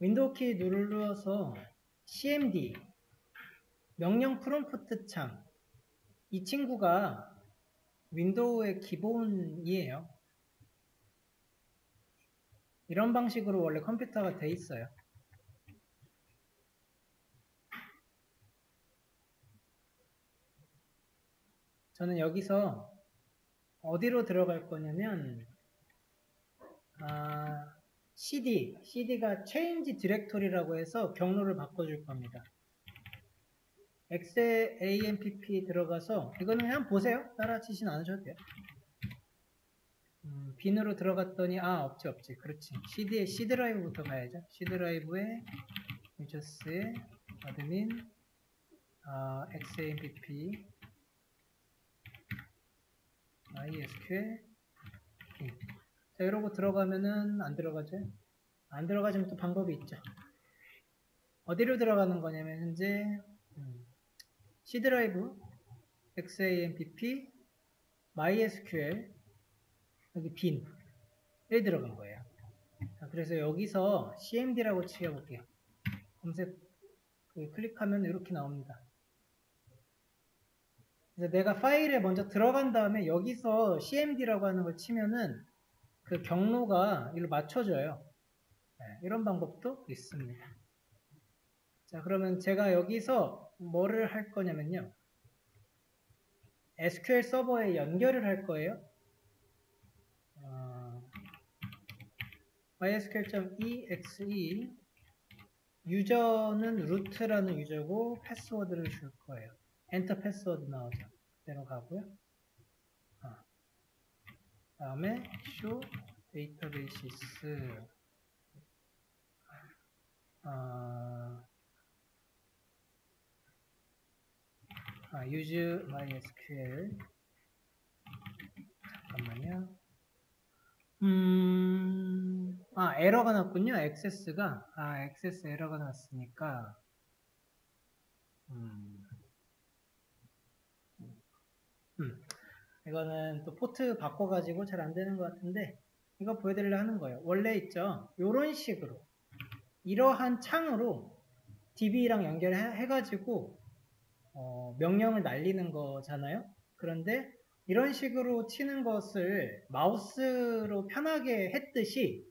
윈도우 키 눌러서 cmd 명령 프롬프트 창, 이 친구가 윈도우의 기본이에요. 이런 방식으로 원래 컴퓨터가 돼 있어요. 저는 여기서 어디로 들어갈 거냐면 CD가 Change Directory라고 해서 경로를 바꿔줄 겁니다. XAMPP 들어가서 이거는 그냥 보세요. 따라치진 않으셔도 돼요. 빈으로 들어갔더니 없지. 그렇지. CD에 C 드라이브부터 가야죠. C 드라이브에 유저스에 admin XAMPP MySQL 빈. 자, 이러고 들어가면은 안 들어가죠. 안 들어가지면 또 방법이 있죠. 어디로 들어가는 거냐면 현재 C 드라이브 XAMPP MySQL 여기 빈에 들어간 거예요. 자, 그래서 여기서 cmd라고 치워볼게요. 검색 클릭하면 이렇게 나옵니다. 그래서 내가 파일에 먼저 들어간 다음에 여기서 cmd라고 하는 걸 치면은 그 경로가 이로 맞춰져요. 네, 이런 방법도 있습니다. 자, 그러면 제가 여기서 뭐를 할 거냐면요. SQL 서버에 연결을 할 거예요. mysql.exe 유저는 루트라는 유저고 패스워드를 줄 거예요. 엔터 패스워드 나오죠. 그대로 가고요. 다음에 show databases use mysql 잠깐만요. 에러가 났군요. 액세스가 액세스 에러가 났으니까 이거는 또 포트 바꿔가지고 잘 안되는 것 같은데 이거 보여드리려 하는 거예요. 원래 있죠. 요런 식으로 이러한 창으로 DB랑 연결해가지고 명령을 날리는 거잖아요. 그런데 이런 식으로 치는 것을 마우스로 편하게 했듯이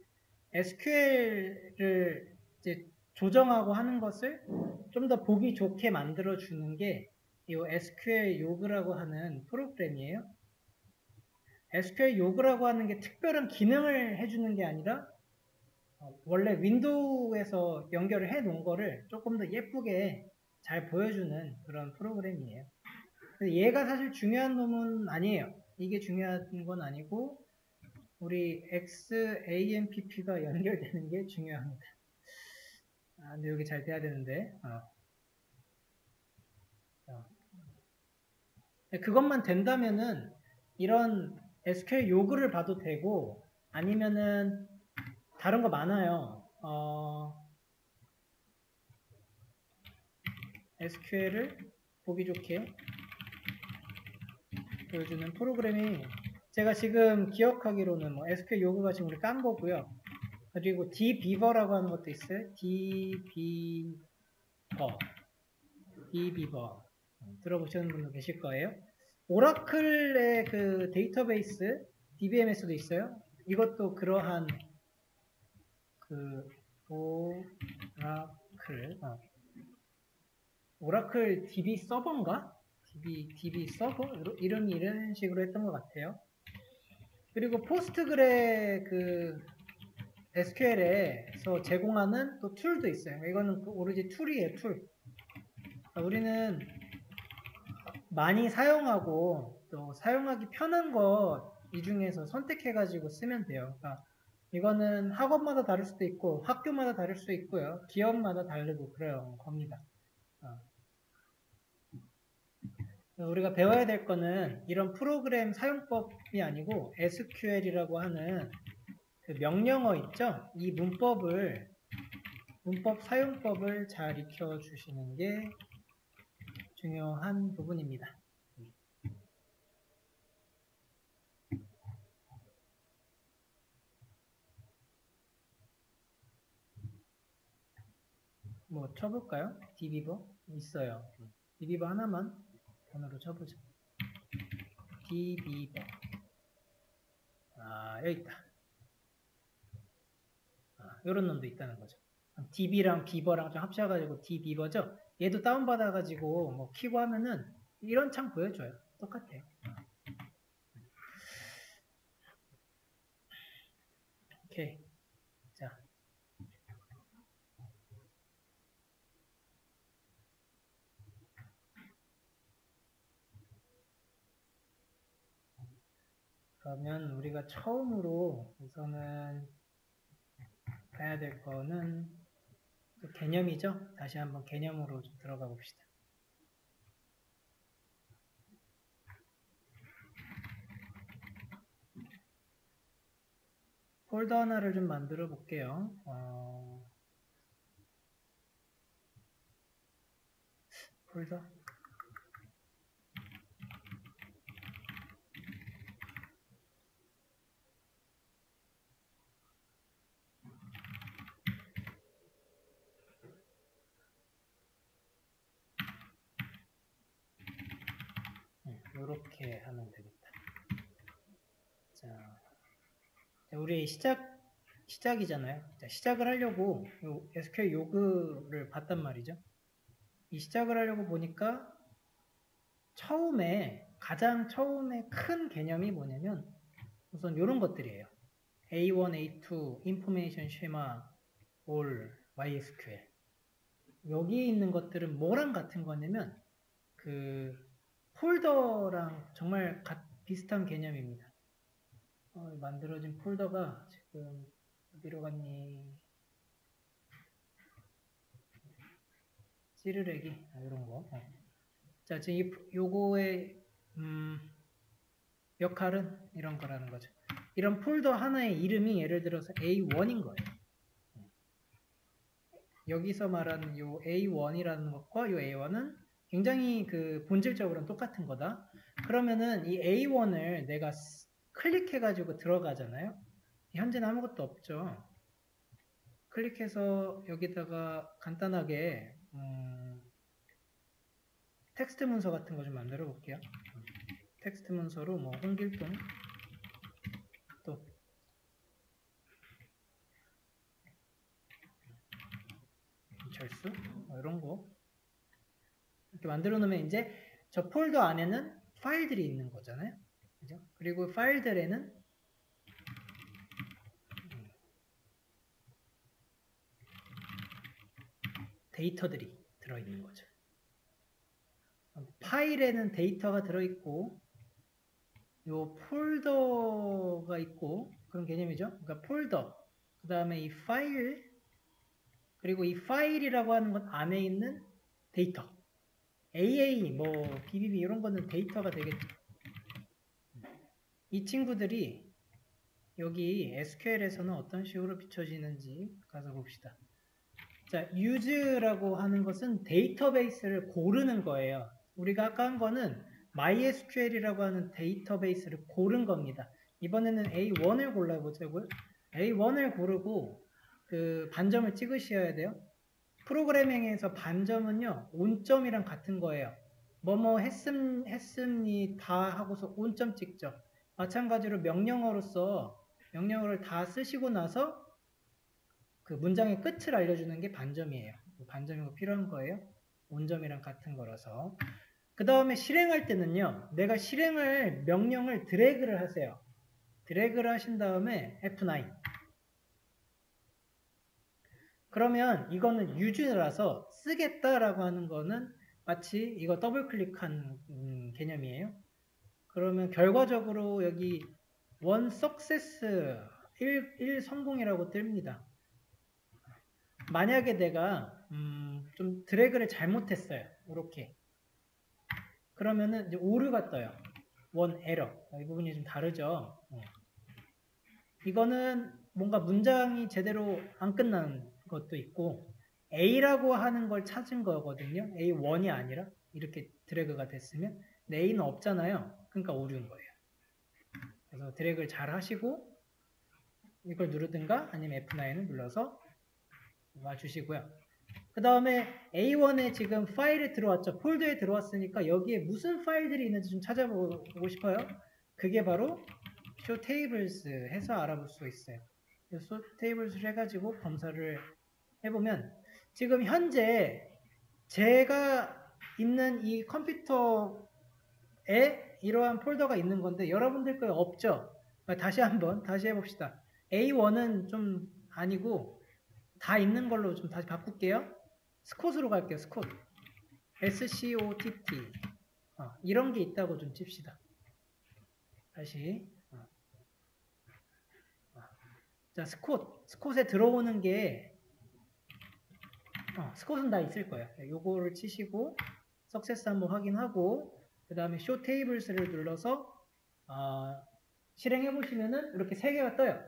SQL을 이제 조정하고 하는 것을 좀 더 보기 좋게 만들어 주는 게 이 SQL 요그라고 하는 프로그램이에요. SQL 요그라고 하는 게 특별한 기능을 해주는 게 아니라 원래 윈도우에서 연결을 해 놓은 거를 조금 더 예쁘게 잘 보여주는 그런 프로그램이에요. 얘가 사실 중요한 놈은 아니에요. 이게 중요한 건 아니고 우리 XAMPP가 연결되는 게 중요합니다. 근데 여기 잘 돼야 되는데 그것만 된다면은 이런 SQL 요구를 봐도 되고 아니면은 다른 거 많아요. SQL을 보기 좋게 보여주는 프로그램이 제가 지금 기억하기로는 뭐 SQL 요구가 지금 우리 깐 거고요. 그리고 dbeaver라고 하는 것도 있어요. dbeaver 들어보시는 분도 계실 거예요. 오라클의 그 데이터베이스 DBMS도 있어요. 이것도 그러한 그 오라클 DB 서버인가? DB 서버? 이름이 이런 식으로 했던 것 같아요. 그리고 포스트그레 그 SQL에서 제공하는 또 툴도 있어요. 이거는 오로지 툴이에요, 툴. 우리는 많이 사용하고 또 사용하기 편한 것 이 중에서 선택해가지고 쓰면 돼요. 그러니까 이거는 학원마다 다를 수도 있고 학교마다 다를 수 있고요. 기업마다 다르고 그래요. 겁니다. 우리가 배워야 될 거는 이런 프로그램 사용법이 아니고 SQL이라고 하는 그 명령어 있죠? 이 문법 사용법을 잘 익혀 주시는 게 중요한 부분입니다. 뭐 쳐볼까요? dbeaver 있어요. dbeaver 하나만 번호로 쳐보자. dbeaver. 아, 여기 있다. 이런 놈도 있다는 거죠. db랑 beaver랑 좀 합쳐가지고 dbeaver죠. 얘도 다운받아가지고 뭐 키고 하면은 이런 창 보여줘요. 똑같아요. 오케이. 자. 그러면 우리가 처음으로 우선은 봐야 될 거는 개념이죠. 다시 한번 개념으로 좀 들어가 봅시다. 폴더 하나를 좀 만들어 볼게요. 폴더. 이렇게 하면 되겠다. 자, 우리 시작이잖아요. 자, 시작을 하려고 SQL 요구를 봤단 말이죠. 이 시작을 하려고 보니까 가장 처음에 큰 개념이 뭐냐면 우선 이런 것들이에요. A1, A2, Information Schema, All, MySQL. 여기 있는 것들은 뭐랑 같은 거냐면 그 폴더랑 정말 비슷한 개념입니다. 만들어진 폴더가 지금 어디로 갔니? 찌르레기 이런 거. 자, 지금 요거의 역할은 이런 거라는 거죠. 이런 폴더 하나의 이름이 예를 들어서 A1인 거예요. 여기서 말하는 요 A1이라는 것과 요 A1은 굉장히 그 본질적으로는 똑같은 거다. 그러면은 이 A1을 내가 클릭해가지고 들어가잖아요. 현재는 아무것도 없죠. 클릭해서 여기다가 간단하게 텍스트 문서 같은 거 좀 만들어 볼게요. 텍스트 문서로 뭐 홍길동 또 철수 이런 거 이렇게 만들어 놓으면 이제 저 폴더 안에는 파일들이 있는 거잖아요. 그죠? 그리고 파일들에는 데이터들이 들어있는 거죠. 파일에는 데이터가 들어있고 요 폴더가 있고 그런 개념이죠. 그러니까 폴더, 그 다음에 이 파일, 그리고 이 파일이라고 하는 것 안에 있는 데이터. AA, 뭐 BBB 이런 거는 데이터가 되겠죠. 이 친구들이 여기 SQL에서는 어떤 식으로 비춰지는지 가서 봅시다. 자, use라고 하는 것은 데이터베이스를 고르는 거예요. 우리가 아까 한 거는 MySQL이라고 하는 데이터베이스를 고른 겁니다. 이번에는 A1을 골라보자고요. A1을 고르고 그 반점을 찍으셔야 돼요. 프로그래밍에서 반점은요, 온점이랑 같은 거예요. 뭐뭐 했음니 다 하고서 온점 찍죠. 마찬가지로 명령어를 다 쓰시고 나서 그 문장의 끝을 알려주는 게 반점이에요. 반점이 필요한 거예요. 온점이랑 같은 거라서. 그 다음에 실행할 때는요, 내가 명령을 드래그를 하세요. 드래그를 하신 다음에 F9. 그러면 이거는 use라서 쓰겠다라고 하는 거는 마치 이거 더블 클릭한 개념이에요. 그러면 결과적으로 여기 one success 1 성공이라고 뜹니다. 만약에 내가 좀 드래그를 잘못했어요. 이렇게. 그러면은 이제 오류가 떠요. one error. 이 부분이 좀 다르죠. 이거는 뭔가 문장이 제대로 안 끝나는 것도 있고 A라고 하는 걸 찾은 거거든요. A1이 아니라 이렇게 드래그가 됐으면 근데 A는 없잖아요. 그러니까 오류인 거예요. 그래서 드래그를 잘 하시고 이걸 누르든가 아니면 F9을 눌러서 와주시고요. 그 다음에 A1에 지금 파일에 들어왔죠. 폴더에 들어왔으니까 여기에 무슨 파일들이 있는지 좀 찾아보고 싶어요. 그게 바로 show tables 해서 알아볼 수 있어요. show tables 해가지고 검사를 해보면 지금 현재 제가 있는 이 컴퓨터에 이러한 폴더가 있는 건데 여러분들 거에 없죠? 다시 해봅시다. A1은 좀 아니고 다 있는 걸로 좀 다시 바꿀게요. 스콧으로 갈게요. 스콧. SCOTT. 이런 게 있다고 좀 칩시다. 다시. 자, 스콧에 들어오는 게 스콧은 다 있을 거예요. 요거를 치시고 석세스 한번 확인하고 그 다음에 쇼 테이블스를 눌러서 실행해 보시면은 이렇게 3개가 떠요.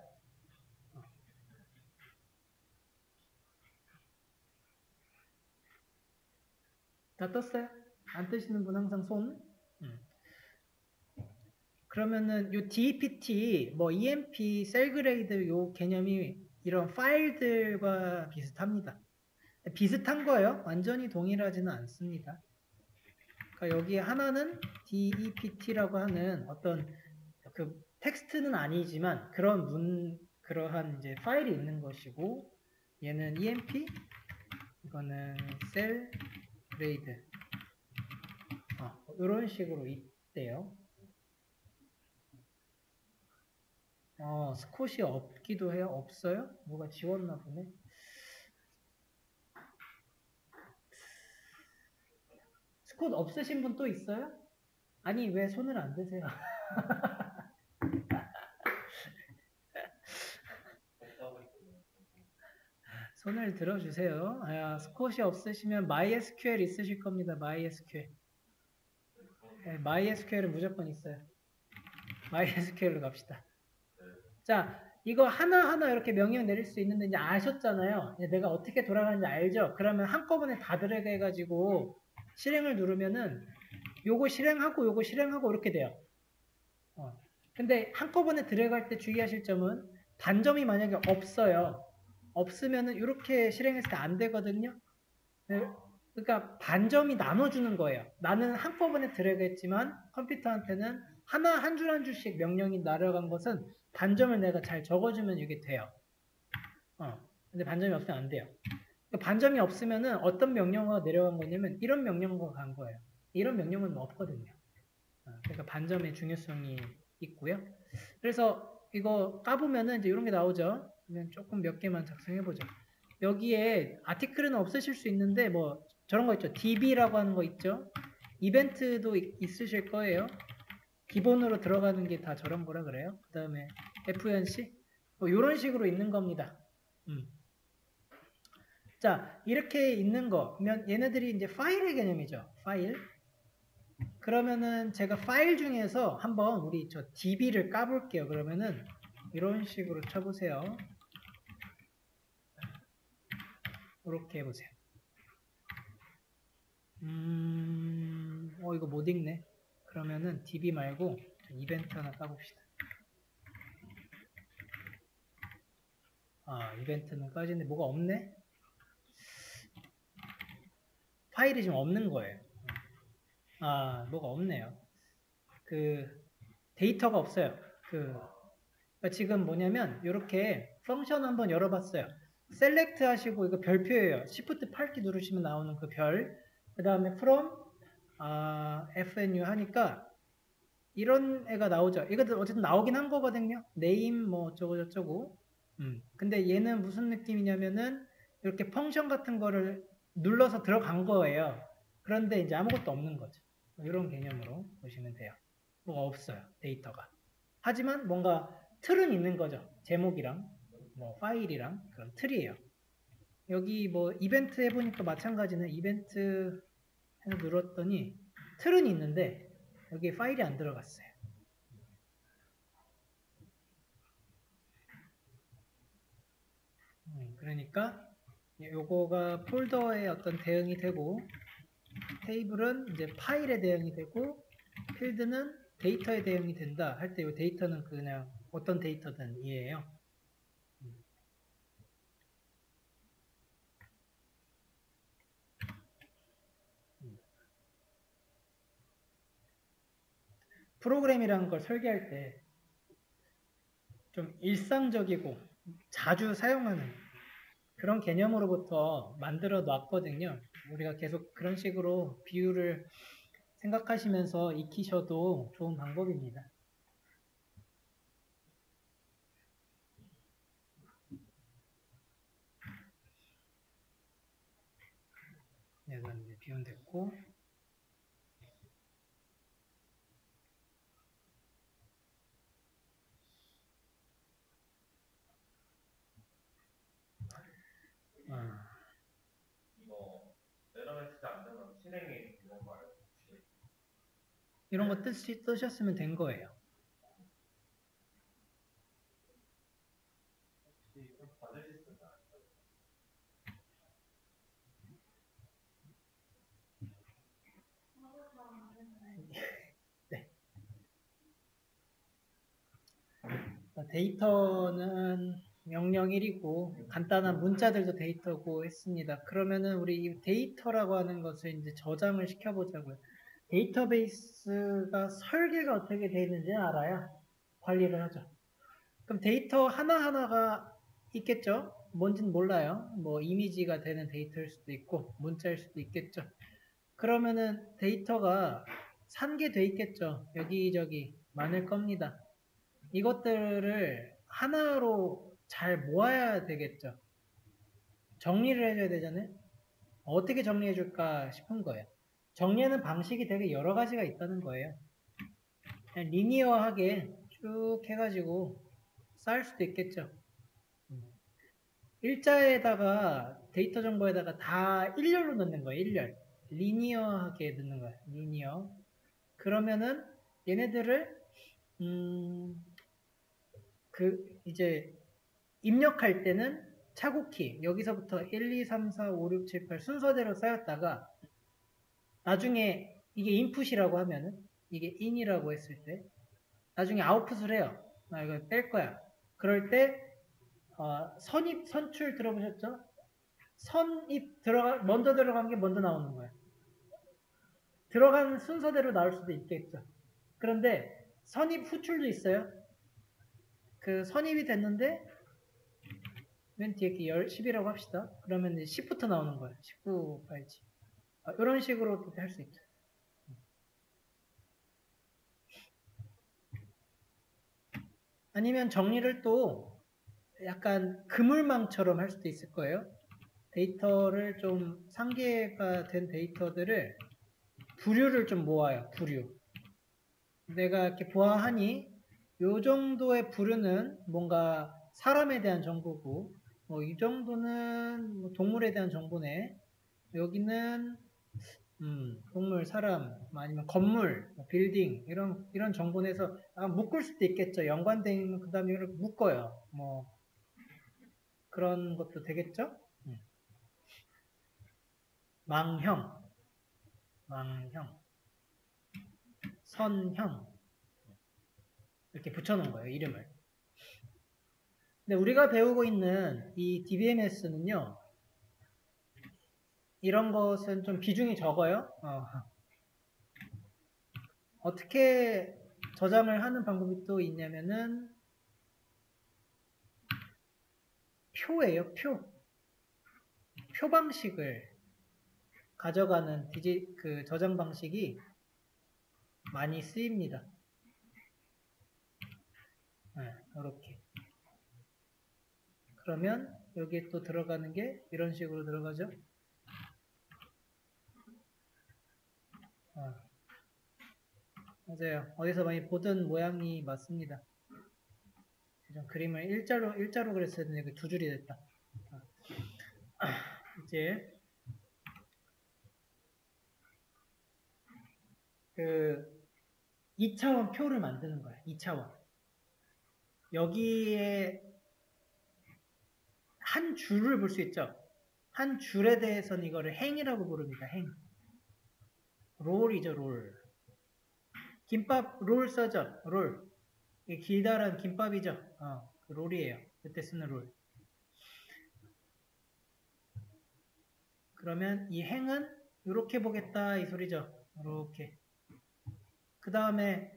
다 떴어요? 안 뜨시는 분 항상 손. 그러면은 요 DPT, 뭐 EMP, 셀그레이드 요 개념이 이런 파일들과 비슷합니다. 비슷한 거예요. 완전히 동일하지는 않습니다. 그러니까 여기 하나는 DEPT라고 하는 어떤 그 텍스트는 아니지만 그러한 이제 파일이 있는 것이고 얘는 EMP, 이거는 셀그레이드 이런 식으로 있대요. 스콧이 없기도 해요. 없어요? 뭐가 지웠나 보네. 스콧 없으신 분 또 있어요? 아니 왜 손을 안 드세요? 손을 들어주세요. 스콧이 없으시면 MySQL 있으실 겁니다. MySQL. 네, MySQL은 무조건 있어요. MySQL로 갑시다. 자, 이거 하나하나 이렇게 명령 내릴 수 있는데 이제 아셨잖아요. 내가 어떻게 돌아가는지 알죠? 그러면 한꺼번에 다 드래그 해가지고 실행을 누르면은 요거 실행하고 이렇게 돼요. 근데 한꺼번에 드래그할 때 주의하실 점은 반점이 만약에 없어요. 없으면은 이렇게 실행했을 때 안 되거든요. 그러니까 반점이 나눠주는 거예요. 나는 한꺼번에 드래그 했지만 컴퓨터한테는 한 줄 한 줄씩 명령이 날아간 것은 반점을 내가 잘 적어주면 이게 돼요. 근데 반점이 없으면 안 돼요. 그러니까 반점이 없으면은 어떤 명령어가 내려간 거냐면 이런 명령어가 간 거예요. 이런 명령은 없거든요. 그러니까 반점의 중요성이 있고요. 그래서 이거 까보면은 이제 이런 게 나오죠. 그러면 조금 몇 개만 작성해보죠. 여기에 아티클은 없으실 수 있는데 뭐 저런 거 있죠. DB라고 하는 거 있죠. 이벤트도 있으실 거예요. 기본으로 들어가는 게 다 저런 거라 그래요. 그 다음에 FNC 뭐 이런 식으로 있는 겁니다. 자, 이렇게 있는 거면 얘네들이 이제 파일의 개념이죠. 파일. 그러면은 제가 파일 중에서 한번 우리 저 DB를 까볼게요. 그러면은 이런 식으로 쳐보세요. 이렇게 해보세요. 이거 못 읽네. 그러면은 DB 말고 이벤트 하나 까봅시다. 이벤트는 까지는데 뭐가 없네? 파일이 지금 없는 거예요. 뭐가 없네요. 데이터가 없어요. 그러니까 지금 뭐냐면 이렇게 펑션 한번 열어봤어요. 셀렉트 하시고 이거 별표예요. Shift 8키 누르시면 나오는 그 별. 그 다음에 from FNU 하니까 이런 애가 나오죠. 이것도 어쨌든 나오긴 한 거거든요. name 뭐 어쩌고 저쩌고. 근데 얘는 무슨 느낌이냐면은 이렇게 펑션 같은 거를 눌러서 들어간 거예요. 그런데 이제 아무것도 없는 거죠. 이런 개념으로 보시면 돼요. 뭐가 없어요. 데이터가. 하지만 뭔가 틀은 있는 거죠. 제목이랑 뭐 파일이랑 그런 틀이에요. 여기 뭐 이벤트 해보니까 마찬가지는 이벤트 해서 눌렀더니 틀은 있는데 여기 파일이 안 들어갔어요. 그러니까 요거가 폴더의 어떤 대응이 되고 테이블은 이제 파일에 대응이 되고 필드는 데이터에 대응이 된다 할 때 이 데이터는 그냥 어떤 데이터든 이에요. 프로그램이라는 걸 설계할 때 좀 일상적이고 자주 사용하는 그런 개념으로부터 만들어 놨거든요. 우리가 계속 그런 식으로 비유를 생각하시면서 익히셔도 좋은 방법입니다. 그래서 이제 비유는 됐고, 이거 에러메시지 안 되면 실행이 이런 거 알고 혹시 이런 거 뜨셨으면 된 거예요. 받으실 수 있나요? 네. 데이터는 명령 1이고 간단한 문자들도 데이터고 했습니다. 그러면은 우리 이 데이터라고 하는 것을 이제 저장을 시켜보자고요. 데이터베이스가 설계가 어떻게 되어 있는지 알아야 관리를 하죠. 그럼 데이터 하나하나가 있겠죠? 뭔지는 몰라요. 뭐 이미지가 되는 데이터일 수도 있고 문자일 수도 있겠죠. 그러면은 데이터가 산계돼 있겠죠. 여기저기 많을 겁니다. 이것들을 하나로 잘 모아야 되겠죠. 정리를 해줘야 되잖아요. 어떻게 정리해 줄까 싶은 거예요. 정리하는 방식이 되게 여러 가지가 있다는 거예요. 그냥 리니어하게 쭉 해가지고 쌓을 수도 있겠죠. 일자에다가 데이터 정보에다가 다 일렬로 넣는 거예요. 일렬. 리니어하게 넣는 거예요. 리니어. 그러면은 얘네들을 이제 입력할 때는 차곡키 여기서부터 1, 2, 3, 4, 5, 6, 7, 8 순서대로 쌓였다가 나중에 이게 인풋이라고 하면은 이게 in이라고 했을 때 나중에 아웃풋을 해요. 나 이거 뺄 거야. 그럴 때 선입 선출 들어보셨죠? 선입 먼저 들어간 게 먼저 나오는 거예요. 들어간 순서대로 나올 수도 있겠죠. 그런데 선입 후출도 있어요. 그 선입이 됐는데 맨 뒤에 이렇게 10이라고 합시다. 그러면 이제 10부터 나오는 거예요. 19 봐야지. 이런 식으로도 할 수 있죠. 아니면 정리를 또 약간 그물망처럼 할 수도 있을 거예요. 데이터를 좀 상계가 된 데이터들을 부류를 좀 모아요. 부류. 내가 이렇게 보아하니 요 정도의 부류는 뭔가 사람에 대한 정보고 뭐 이 정도는 뭐 동물에 대한 정보네. 여기는 동물, 사람, 아니면 건물, 뭐 빌딩 이런 정보내서 묶을 수도 있겠죠. 연관되어 있는 그 다음에 이렇게 묶어요. 뭐 그런 것도 되겠죠. 망형, 선형 이렇게 붙여놓은 거예요. 이름을. 근데 우리가 배우고 있는 이 DBMS는요. 이런 것은 좀 비중이 적어요. 어떻게 저장을 하는 방법이 또 있냐면은 표예요. 표 방식을 가져가는 그 저장 방식이 많이 쓰입니다. 네, 이렇게. 그러면 여기에 또 들어가는 게 이런 식으로 들어가죠. 맞아요. 어디서 많이 보던 모양이 맞습니다. 좀 그림을 일자로 그랬어야 되는데 두 줄이 됐다. 이제 그 2차원 표를 만드는 거야. 2차원. 여기에 한 줄을 볼 수 있죠. 한 줄에 대해서는 이거를 행이라고 부릅니다. 행. 롤이죠, 롤. 김밥 롤 써죠. 롤. 길다란 김밥이죠. 그 롤이에요. 그때 쓰는 롤. 그러면 이 행은 이렇게 보겠다 이 소리죠. 이렇게. 그 다음에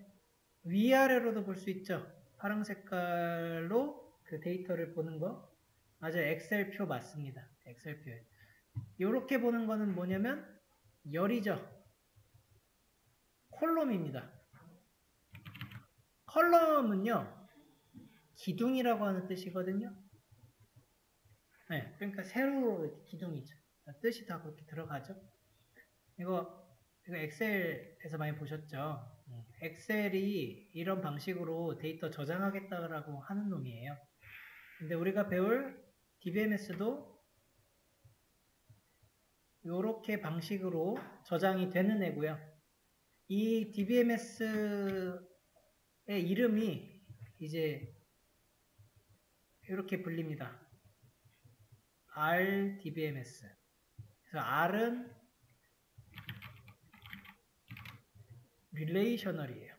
위아래로도 볼 수 있죠. 파란 색깔로 그 데이터를 보는 거. 맞아요. 엑셀표 맞습니다. 엑셀표. 이렇게 보는 거는 뭐냐면 열이죠. 콜럼입니다. 컬럼은요. 기둥이라고 하는 뜻이거든요. 네, 그러니까 세로 기둥이죠. 뜻이 다 그렇게 들어가죠. 이거 엑셀에서 많이 보셨죠? 엑셀이 이런 방식으로 데이터 저장하겠다라고 하는 놈이에요. 근데 우리가 배울 DBMS도 이렇게 방식으로 저장이 되는 애고요. 이 DBMS의 이름이 이제 이렇게 불립니다. RDBMS. 그래서 R은 relational이에요.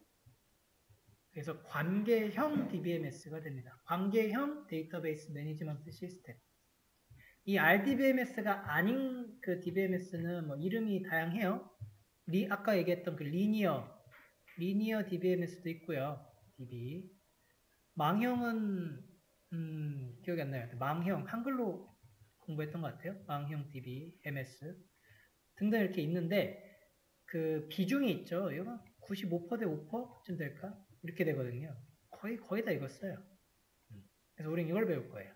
그래서 관계형 DBMS가 됩니다. 관계형 데이터베이스 매니지먼트 시스템. 이 RDBMS가 아닌 그 DBMS는 뭐 이름이 다양해요. 아까 얘기했던 그 리니어 DBMS도 있고요. DB. 망형은 기억이 안 나요. 망형 한글로 공부했던 것 같아요. 망형 DB, MS 등등 이렇게 있는데 그 비중이 있죠. 이거 95%대 5%쯤 될까? 이렇게 되거든요. 거의 다 익었어요. 그래서 우리는 이걸 배울 거예요.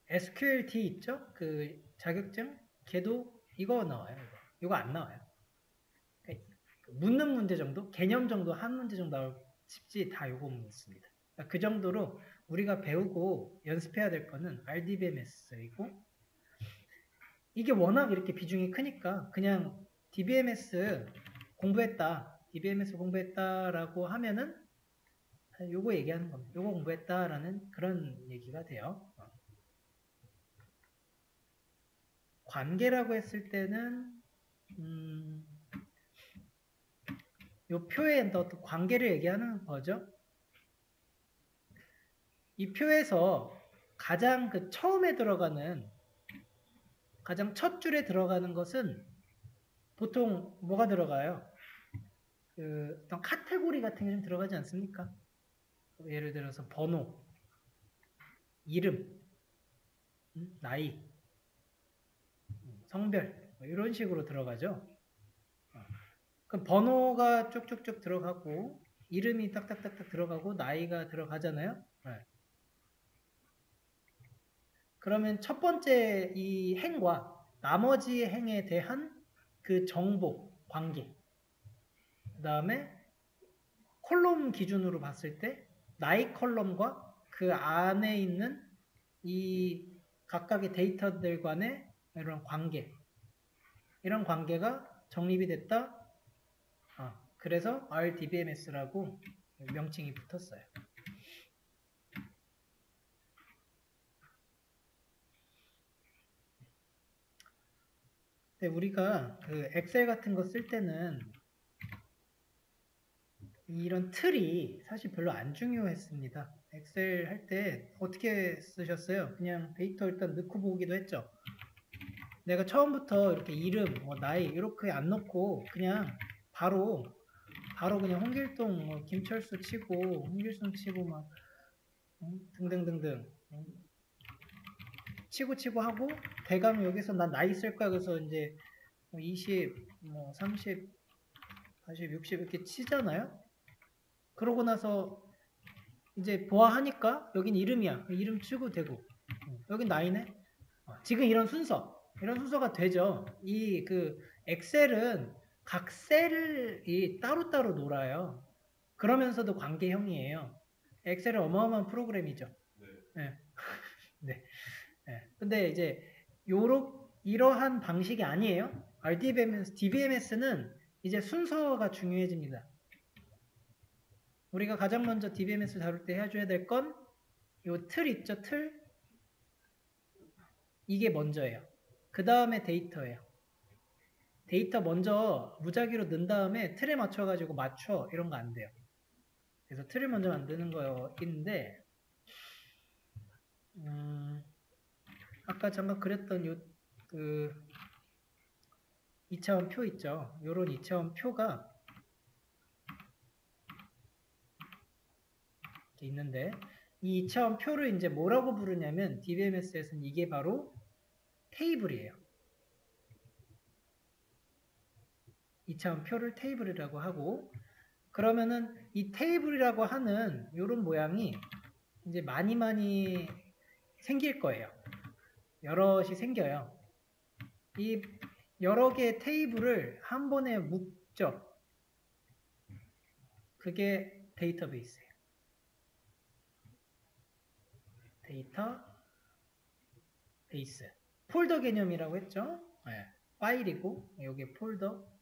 SQLD 있죠? 그 자격증? 걔도 이거 나와요. 이거 안 나와요. 그러니까 묻는 문제 정도? 개념 정도 한 문제 정도 나올 싶지 다 이거 묻습니다. 그러니까 그 정도로 우리가 배우고 연습해야 될 거는 RDBMS이고 이게 워낙 이렇게 비중이 크니까 그냥 DBMS 공부했다라고 하면은 요거 얘기하는 겁니다. 요거 공부했다라는 그런 얘기가 돼요. 관계라고 했을 때는 요 표에 또 관계를 얘기하는 거죠. 이 표에서 가장 그 처음에 들어가는 가장 첫 줄에 들어가는 것은 보통 뭐가 들어가요? 그 어떤 카테고리 같은 게 좀 들어가지 않습니까? 예를 들어서 번호, 이름, 나이, 성별 뭐 이런 식으로 들어가죠. 그럼 번호가 쭉쭉쭉 들어가고 이름이 딱딱딱딱 들어가고 나이가 들어가잖아요. 네. 그러면 첫 번째 이 행과 나머지 행에 대한 그 정보, 관계 그 다음에 콜럼 기준으로 봤을 때 나이 컬럼과 그 안에 있는 이 각각의 데이터들 간의 이런 관계 이런 관계가 정립이 됐다. 그래서 RDBMS라고 명칭이 붙었어요. 근데 우리가 그 엑셀 같은 거 쓸 때는 이런 틀이 사실 별로 안 중요했습니다. 엑셀 할 때 어떻게 쓰셨어요? 그냥 데이터 일단 넣고 보기도 했죠. 내가 처음부터 이렇게 이름, 나이 이렇게 안 넣고 그냥 바로 그냥 홍길동, 김철수 치고 홍길동 치고 막 등등등등 치고 하고 대강 여기서 난 나이 쓸 거야 그래서 이제 20, 30, 40, 60 이렇게 치잖아요. 그러고 나서 이제 보아하니까 여긴 이름이야. 이름 치고 되고 여긴 나이네. 지금 이런 순서가 되죠. 이 그 엑셀은 각 셀이 따로따로 놀아요. 그러면서도 관계형이에요. 엑셀은 어마어마한 프로그램이죠. 네. 네. 네. 근데 이제 이러한 방식이 아니에요. DBMS는 이제 순서가 중요해집니다. 우리가 가장 먼저 DBMS 다룰 때 해줘야 될 건 요 틀 있죠, 틀? 이게 먼저예요. 그 다음에 데이터예요. 데이터 먼저 무작위로 넣은 다음에 틀에 맞춰가지고 맞춰 이런 거 안 돼요. 그래서 틀을 먼저 만드는 거인데 아까 잠깐 그렸던 요 그 2차원 표 있죠. 요런 2차원 표가 이렇게 있는데 이 2차원 표를 이제 뭐라고 부르냐면 DBMS에서는 이게 바로 테이블이에요. 2차원 표를 테이블이라고 하고 그러면은 이 테이블이라고 하는 이런 모양이 이제 많이 생길 거예요. 여럿이 생겨요. 이 여러 개의 테이블을 한 번에 묶죠. 그게 데이터베이스예요. 데이터베이스. 폴더 개념이라고 했죠. 네. 파일이고 여기 폴더,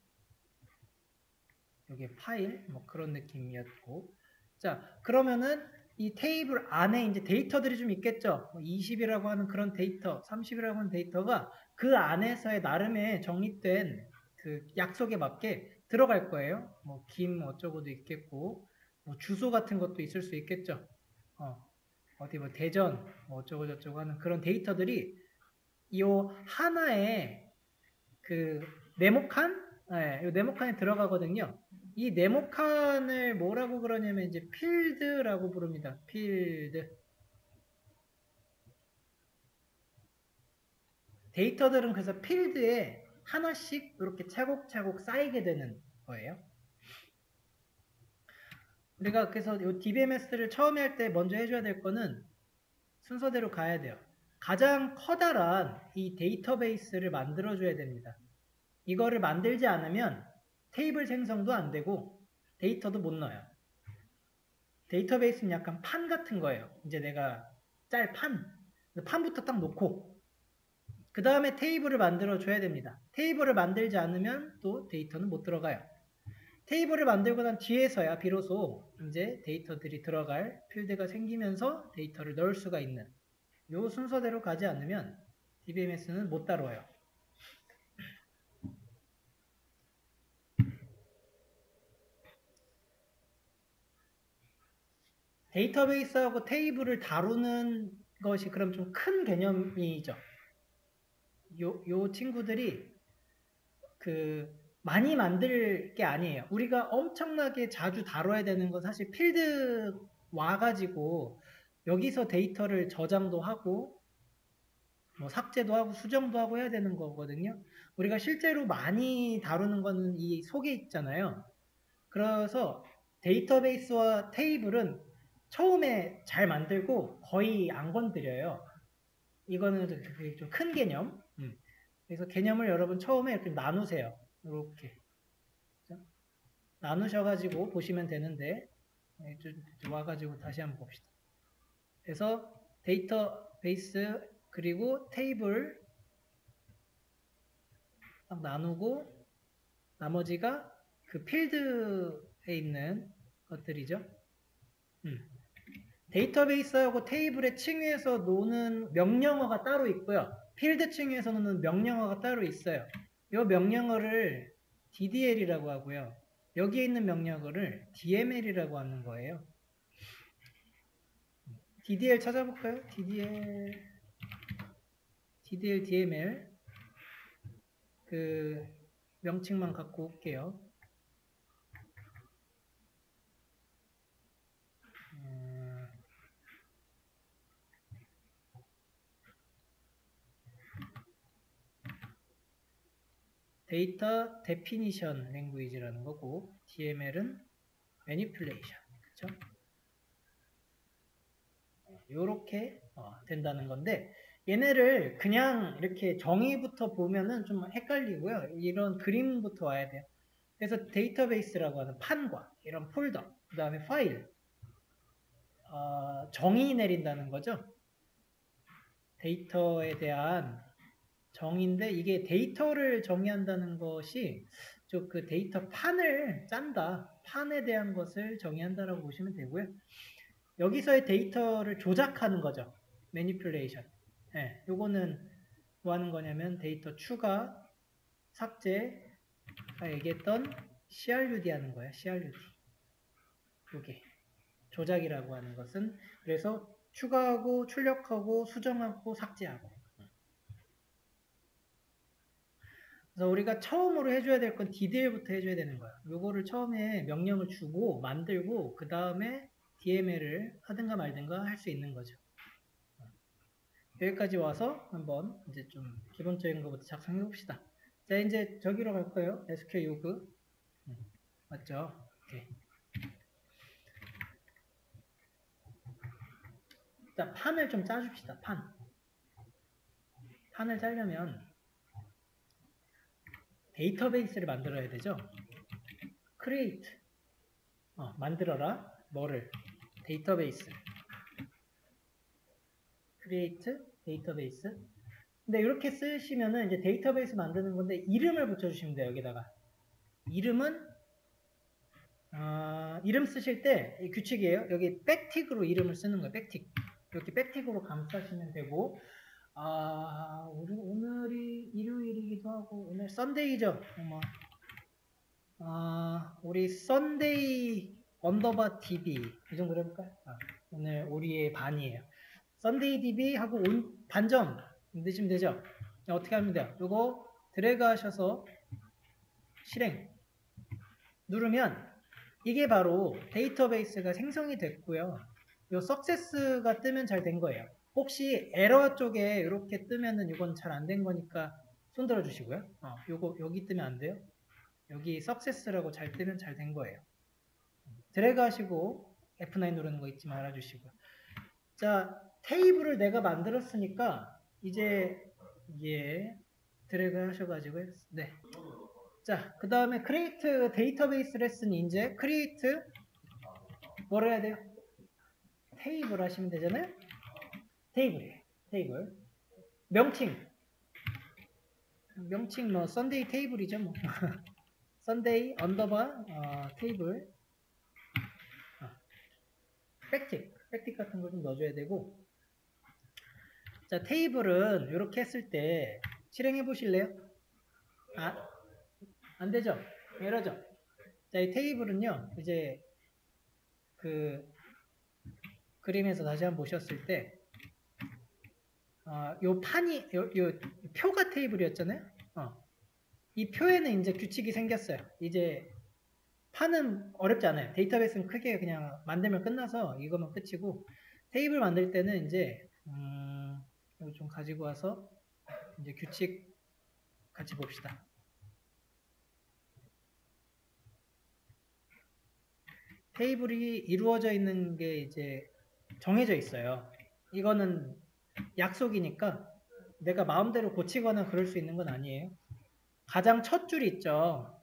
여기 파일, 뭐 그런 느낌이었고. 자, 그러면은 이 테이블 안에 이제 데이터들이 좀 있겠죠. 20이라고 하는 그런 데이터, 30이라고 하는 데이터가 그 안에서의 나름의 정립된 그 약속에 맞게 들어갈 거예요. 뭐 김 어쩌고도 있겠고, 뭐 주소 같은 것도 있을 수 있겠죠. 어디 뭐 대전 뭐 어쩌고 저쩌고 하는 그런 데이터들이 이 하나의 그 네모칸, 네, 이 네모칸에 들어가거든요. 이 네모칸을 뭐라고 그러냐면 이제 필드라고 부릅니다. 필드. 데이터들은 그래서 필드에 하나씩 이렇게 차곡차곡 쌓이게 되는 거예요. 우리가 그래서 이 DBMS를 처음에 할 때 먼저 해줘야 될 거는 순서대로 가야 돼요. 가장 커다란 이 데이터베이스를 만들어줘야 됩니다. 이거를 만들지 않으면 테이블 생성도 안 되고 데이터도 못 넣어요. 데이터베이스는 약간 판 같은 거예요. 이제 내가 판부터 딱 놓고 그 다음에 테이블을 만들어 줘야 됩니다. 테이블을 만들지 않으면 또 데이터는 못 들어가요. 테이블을 만들고 난 뒤에서야 비로소 이제 데이터들이 들어갈 필드가 생기면서 데이터를 넣을 수가 있는 요 순서대로 가지 않으면 DBMS는 못 다뤄요. 데이터베이스하고 테이블을 다루는 것이 그럼 좀 큰 개념이죠. 요 친구들이 많이 만들 게 아니에요. 우리가 엄청나게 자주 다뤄야 되는 건 사실 필드 와가지고 여기서 데이터를 저장도 하고 뭐 삭제도 하고 수정도 하고 해야 되는 거거든요. 우리가 실제로 많이 다루는 거는 이 속에 있잖아요. 그래서 데이터베이스와 테이블은 처음에 잘 만들고 거의 안 건드려요. 이거는 좀 큰 개념. 그래서 개념을 여러분 처음에 이렇게 나누세요. 이렇게 나누셔가지고 보시면 되는데 좀 와가지고 다시 한번 봅시다. 그래서 데이터베이스 그리고 테이블 딱 나누고 나머지가 그 필드에 있는 것들이죠. 데이터베이스하고 테이블의 층위에서 노는 명령어가 따로 있고요. 필드 층위에서 노는 명령어가 따로 있어요. 이 명령어를 DDL이라고 하고요. 여기에 있는 명령어를 DML이라고 하는 거예요. DDL 찾아볼까요? DDL, DML 그 명칭만 갖고 올게요. 데이터 데피니션 랭귀지라는 거고 DML은 매니플레이션 그렇죠? 요렇게 된다는 건데 얘네를 그냥 이렇게 정의부터 보면은 좀 헷갈리고요. 이런 그림부터 와야 돼요. 그래서 데이터베이스라고 하는 판과 이런 폴더, 그 다음에 파일, 정의 내린다는 거죠. 데이터에 대한 정의인데 이게 데이터를 정의한다는 것이 그 데이터 판을 짠다. 판에 대한 것을 정의한다라고 보시면 되고요. 여기서의 데이터를 조작하는 거죠. 매니플레이션. 네, 요거는 뭐 하는 거냐면 데이터 추가, 삭제, 아까 얘기했던 CRUD 하는 거예요. CRUD. 요게 조작이라고 하는 것은 그래서 추가하고 출력하고 수정하고 삭제하고 그래서 우리가 처음으로 해줘야 될 건 DDL부터 해줘야 되는 거야. 요거를 처음에 명령을 주고 만들고 그 다음에 DML을 하든가 말든가 할 수 있는 거죠. 여기까지 와서 한번 이제 좀 기본적인 것부터 작성해 봅시다. 자, 이제 저기로 갈 거예요. SQL 요그. 맞죠? 오케이. 자, 판을 좀 짜줍시다. 판을 짜려면 데이터베이스를 만들어야 되죠. create. 만들어라. 뭐를? 데이터베이스. create 데이터베이스. 근데 이렇게 쓰시면은 이제 데이터베이스 만드는 건데 이름을 붙여주시면 돼요. 여기다가. 이름은 이름 쓰실 때 규칙이에요. 여기 백틱으로 이름을 쓰는 거예요. 백틱. 이렇게 백틱으로 감싸시면 되고 오늘이 일요일이기도 하고 오늘 썬데이죠. 우리 썬데이 언더바 DB 이 정도로 해볼까요? 오늘 우리의 반이에요. 썬데이 DB 하고 반점 넣으시면 되죠. 자, 어떻게 하면 돼요? 이거 드래그 하셔서 실행 누르면 이게 바로 데이터베이스가 생성이 됐고요. 요 석세스가 뜨면 잘 된 거예요. 혹시 에러 쪽에 이렇게 뜨면은 이건 잘 안 된 거니까 손 들어 주시고요. 요거 여기 뜨면 안 돼요. 여기 석세스라고 잘 뜨면 잘 된 거예요. 드래그 하시고 F9 누르는 거 잊지 말아 주시고요. 자, 테이블을 내가 만들었으니까 이제 드래그 하셔가지고 네. 자, 그 다음에 create 데이터베이스를 했으니 이제 create 뭐를 해야 돼요? 테이블 하시면 되잖아요. 테이블 명칭 뭐 썬데이 테이블이죠 뭐. 썬데이 언더바 테이블 백틱 같은 거 좀 넣어줘야 되고. 자, 테이블은 이렇게 했을 때 실행해 보실래요? 안 되죠? 이러죠? 자, 이 테이블은요, 이제 그 그림에서 다시 한번 보셨을 때, 요 표가 테이블이었잖아요? 이 표에는 이제 규칙이 생겼어요. 이제 판은 어렵지 않아요. 데이터베이스는 크게 그냥 만들면 끝나서 이거만 끝이고, 테이블 만들 때는 이제, 이거 좀 가지고 와서 이제 규칙 같이 봅시다. 테이블이 이루어져 있는 게 이제 정해져 있어요. 이거는 약속이니까 내가 마음대로 고치거나 그럴 수 있는 건 아니에요. 가장 첫 줄이 있죠.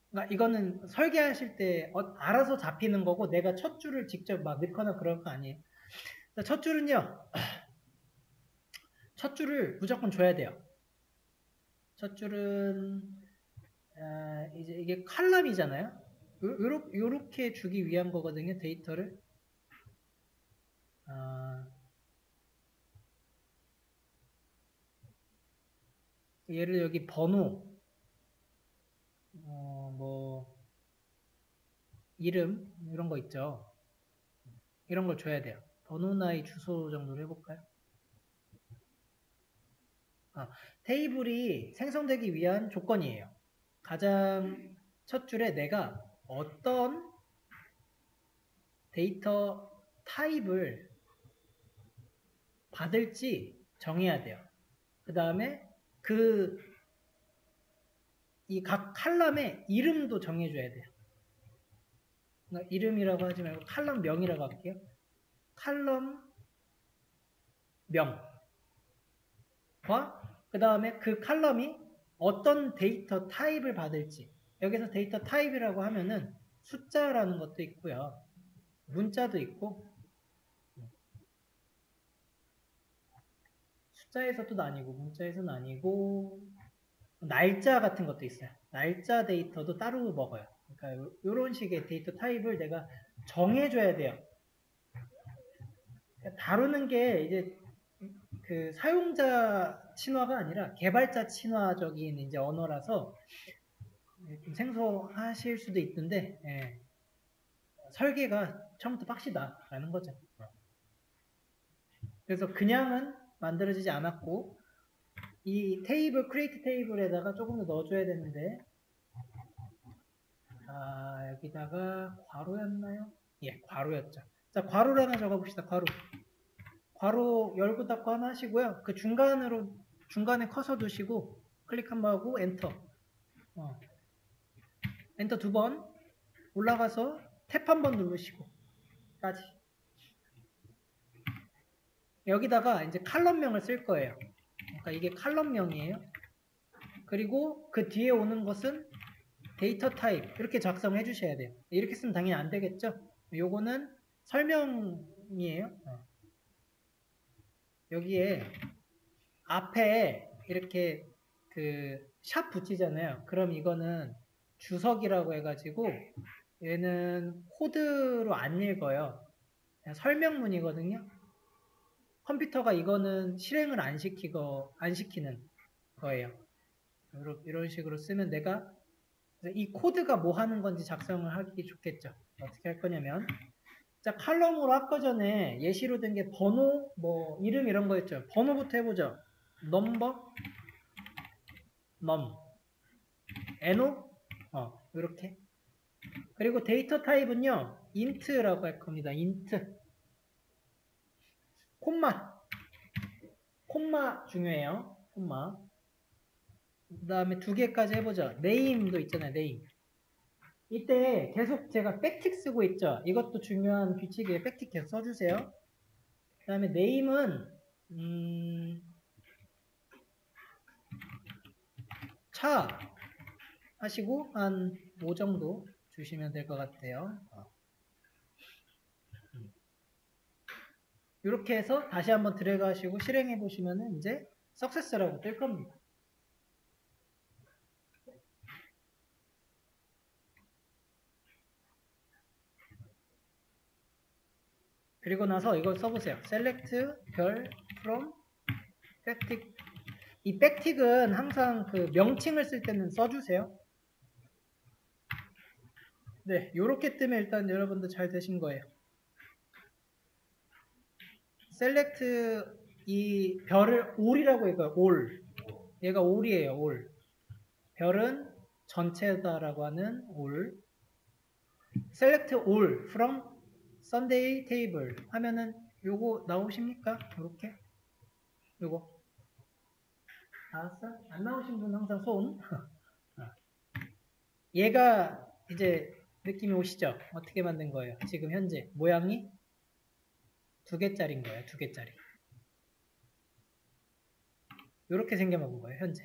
그러니까 이거는 설계하실 때 알아서 잡히는 거고 내가 첫 줄을 직접 막 넣거나 그럴 거 아니에요. 첫 줄은요. 첫 줄을 무조건 줘야 돼요. 첫 줄은 이제 이게 칼럼이잖아요. 요렇게 주기 위한 거거든요. 데이터를. 예를 여기 번호, 뭐 이름 이런 거 있죠. 이런 걸 줘야 돼요. 번호나 이 주소 정도로 해볼까요? 테이블이 생성되기 위한 조건이에요. 가장 첫 줄에 내가 어떤 데이터 타입을 받을지 정해야 돼요. 그 다음에 이 각 칼럼의 이름도 정해줘야 돼요. 그러니까 이름이라고 하지 말고 칼럼명이라고 할게요. 칼럼명. 그 다음에 그 칼럼이 어떤 데이터 타입을 받을지. 여기서 데이터 타입이라고 하면은 숫자라는 것도 있고요. 문자도 있고 숫자에서도 나뉘고 문자에서는 아니고 날짜 같은 것도 있어요. 날짜 데이터도 따로 먹어요. 그러니까 이런 식의 데이터 타입을 내가 정해줘야 돼요. 그러니까 다루는 게 이제 그 사용자 친화가 아니라 개발자 친화적인 이제 언어라서 좀 생소하실 수도 있는데 설계가 처음부터 빡시다라는 거죠. 그래서 그냥은 만들어지지 않았고 이 테이블, 크리에이트 테이블에다가 조금 더 넣어줘야 되는데 자, 여기다가 괄호였나요? 예, 괄호였죠. 자, 괄호를 하나 적어봅시다. 괄호. 괄호 열고 닫고 하나 하시고요. 그 중간에 커서 두시고 클릭 한번 하고 엔터. 엔터 2번. 올라가서 탭 한번 누르시고 까지. 여기다가 이제 칼럼명을 쓸 거예요. 그러니까 이게 칼럼명이에요. 그리고 그 뒤에 오는 것은 데이터 타입 이렇게 작성해 주셔야 돼요. 이렇게 쓰면 당연히 안 되겠죠. 요거는 설명이에요. 여기에 앞에 이렇게 그 샵 붙이잖아요. 그럼 이거는 주석이라고 해가지고 얘는 코드로 안 읽어요. 그냥 설명문이거든요. 컴퓨터가 이거는 실행을 안 시키는 거예요. 이런 식으로 쓰면 내가 이 코드가 뭐 하는 건지 작성을 하기 좋겠죠. 어떻게 할 거냐면, 자, 칼럼으로 아까 전에 예시로 든 게 번호, 뭐 이름 이런 거였죠. 번호부터 해보죠. 넘버, NO, 이렇게. 그리고 데이터 타입은요, int라고 할 겁니다. int. 콤마 중요해요. 콤마. 그 다음에 2개까지 해보죠. name도 있잖아요. name. 이때 계속 제가 백틱 쓰고 있죠. 이것도 중요한 규칙이에요. 백틱 계속 써주세요. 그 다음에 name은 차 하시고 한 5 정도 주시면 될 것 같아요. 이렇게 해서 다시 한번 드래그 하시고 실행해 보시면 이제 석세스라고 뜰 겁니다. 그리고 나서 이걸 써보세요. select 별 from backtick. 이 backtick은 항상 그 명칭을 쓸 때는 써주세요. 네, 요렇게 뜨면 일단 여러분들 잘 되신 거예요. select 이 별을 all이라고 해요. all. 얘가 all이에요. all. 별은 전체다라고 하는 all. select all from Sunday table 하면은 요거 나오십니까? 이렇게 요거 나왔어? 안 나오신 분 항상 손. 얘가 이제 느낌이 오시죠? 어떻게 만든 거예요? 지금 현재 모양이 2개짜리인 거예요. 2개짜리. 이렇게 생겨먹은 거예요. 현재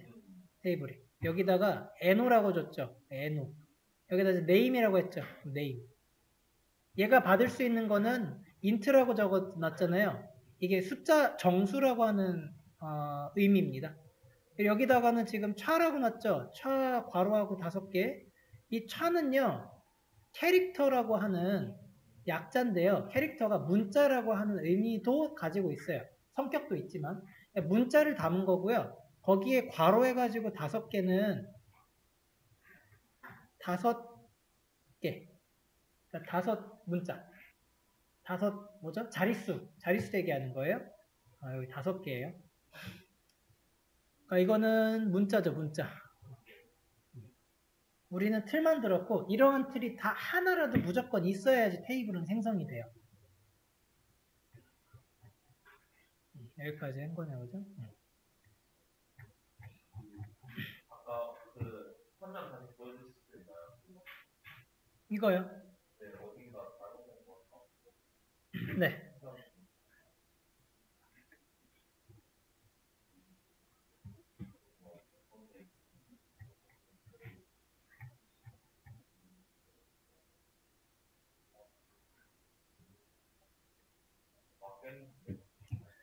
테이블이. 여기다가 NO라고 줬죠. NO. 여기다 이제 name이라고 했죠. name. 얘가 받을 수 있는 거는 int라고 적어놨잖아요. 이게 숫자 정수라고 하는 의미입니다. 여기다가는 지금 차라고 놨죠. 차 괄호하고 5개. 이 차는요. 캐릭터라고 하는 약자인데요. 캐릭터가 문자라고 하는 의미도 가지고 있어요. 성격도 있지만 문자를 담은 거고요. 거기에 괄호해가지고 5개는 5개. 그러니까 5 문자. 5 뭐죠? 자릿수 대기하는 거예요. 여기 5개예요. 그러니까 이거는 문자죠, 문자. 우리는 틀만 들었고 이러한 틀이 다 하나라도 무조건 있어야지 테이블은 생성이 돼요. 여기까지 한 거네요, 그죠? 아까 그 현장 다시 보여주실 수 있나요? 이거요? 네, 어디가 잘못된 것 같아요. 네.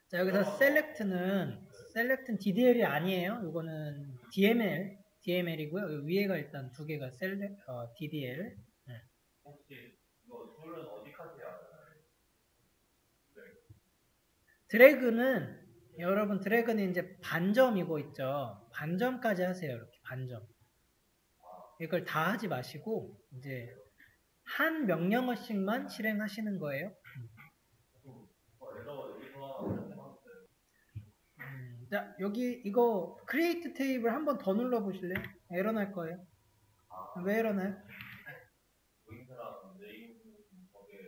자, 여기서 select는 DDL이 아니에요. 이거는 DML이고요. 위에가 일단 2개가 DDL. 네. 혹시 이거 줄은 어디까지 해야 되나요? 드래그는 여러분 드래그는 이제 반점이고 있죠. 반점까지 하세요. 이렇게 반점. 이걸 다 하지 마시고 이제 한 명령어씩만 실행하시는 거예요. 자, 여기 이거 create 테이블 한 번 더 눌러 보실래요? 에러 날 거예요. 왜 에러 나요?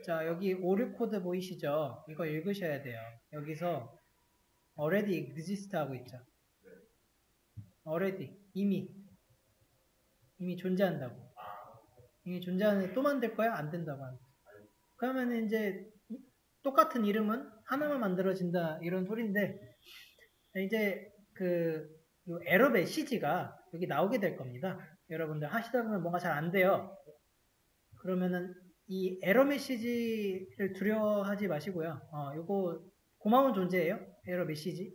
자, 여기 오류 코드 보이시죠? 이거 읽으셔야 돼요. 여기서 already exist 하고 있죠. already, 이미 존재한다고. 이미 존재하는데 또 만들 거야? 안 된다고 하는. 그러면 이제 똑같은 이름은 하나만 만들어진다 이런 소리인데, 이제 요 에러 메시지가 여기 나오게 될 겁니다. 여러분들 하시다 보면 뭔가 잘 안 돼요. 그러면은 이 에러 메시지를 두려워하지 마시고요. 요거 고마운 존재예요. 에러 메시지.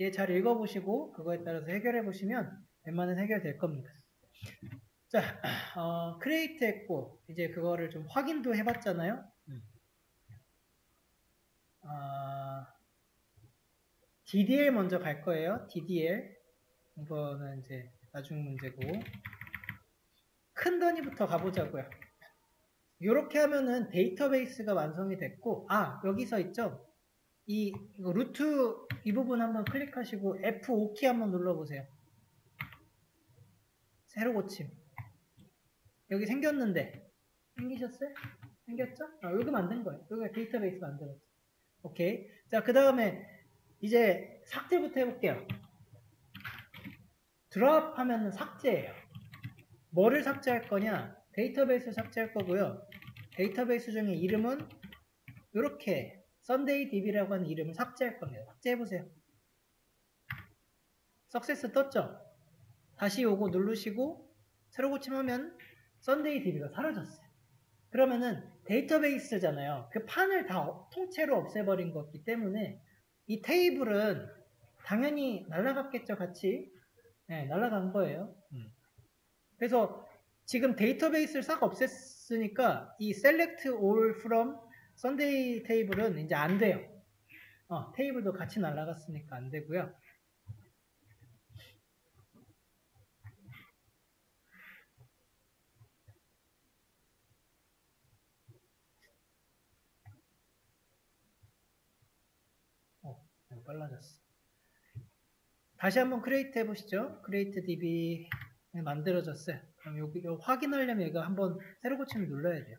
얘 잘 읽어보시고 그거에 따라서 해결해 보시면 웬만한 해결될 겁니다. 자, 크리에이트 했고 이제 그거를 좀 확인도 해봤잖아요. DDL 먼저 갈 거예요. DDL. 이거는 이제 나중 문제고. 큰 단위부터 가보자고요. 이렇게 하면은 데이터베이스가 완성이 됐고, 여기서 있죠? 이거 루트 이 부분 한번 클릭하시고 F5키 한번 눌러보세요. 새로 고침. 여기 생겼는데 생기셨어요? 생겼죠? 여기 만든 거예요. 여기가 데이터베이스 만들었죠. 오케이. 자, 그 다음에 이제 삭제부터 해볼게요. 드랍 하면은 삭제예요. 뭐를 삭제할 거냐? 데이터베이스 삭제할 거고요. 데이터베이스 중에 이름은 이렇게 SundayDB라고 하는 이름을 삭제할 겁니다. 삭제해보세요. 석세스 떴죠? 다시 요거 누르시고 새로 고침하면 SundayDB가 사라졌어요. 그러면은 데이터베이스잖아요. 그 판을 다 통째로 없애버린 거기 때문에 이 테이블은 당연히 날아갔겠죠, 같이. 네, 날아간 거예요. 그래서 지금 데이터베이스를 싹 없앴으니까 이 select all from Sunday 테이블은 이제 안 돼요. 테이블도 같이 날아갔으니까 안 되고요. 빨라졌어. 다시 한번 크리에이트 해보시죠. 크리에이트 DB 만들어졌어요. 그럼 여기 확인하려면 이거 한번 새로 고침을 눌러야 돼요.